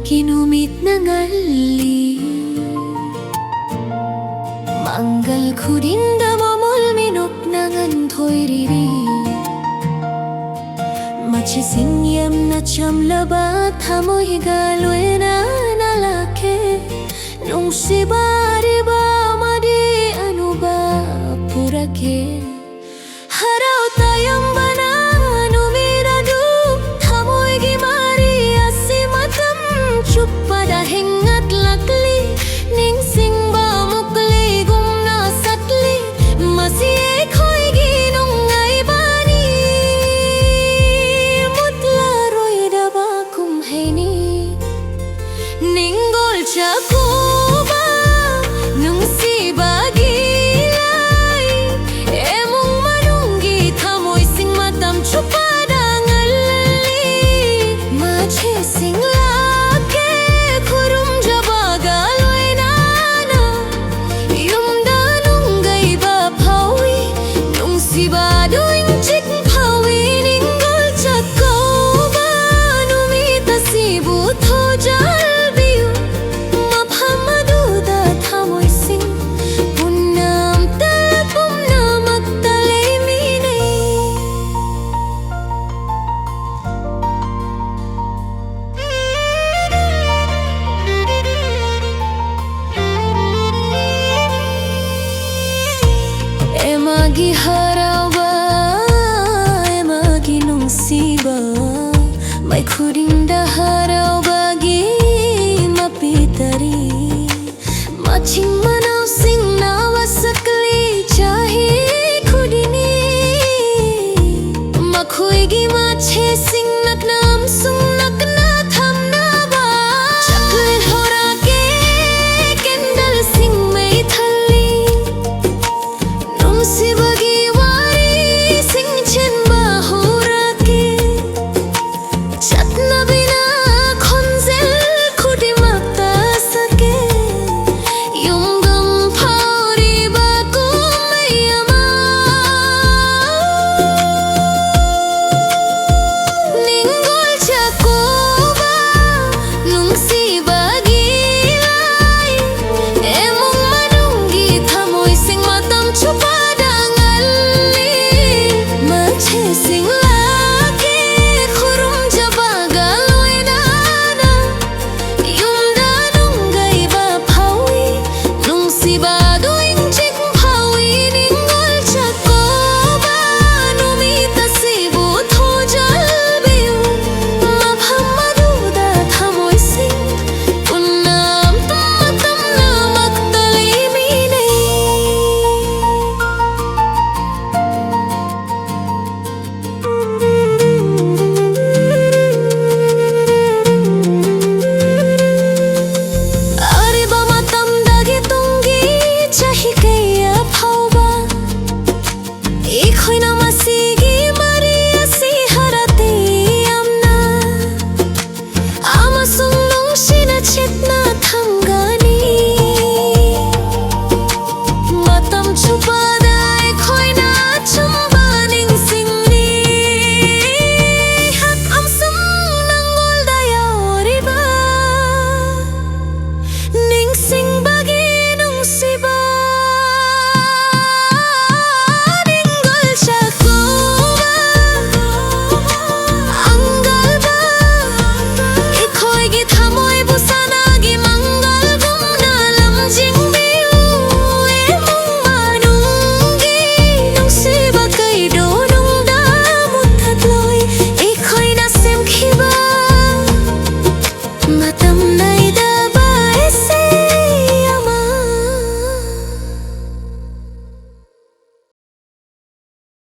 Kinumit na ngali Manggal kurinda momol minok nangan thoy riri Machi sinyam na cham labat hamoy galwe na nalake Nung si bari ba madi anu ba purake Haraw tayang bana numiradu hamoy gimari asimatam Chupada hingat lakli ning sing ba mukli gumna satli masiye khoi ginung ngai bani mutla roi daba kum heini ningol chakuba nung si bagilai emung manunggi thamoy sing matam chupada ngalli mache sing Emagi harawa, emagi nungsiba May kurinda harawa gi mapitari Maching manaw sing nawa sakli chahi kudini Makhoy gi mache sing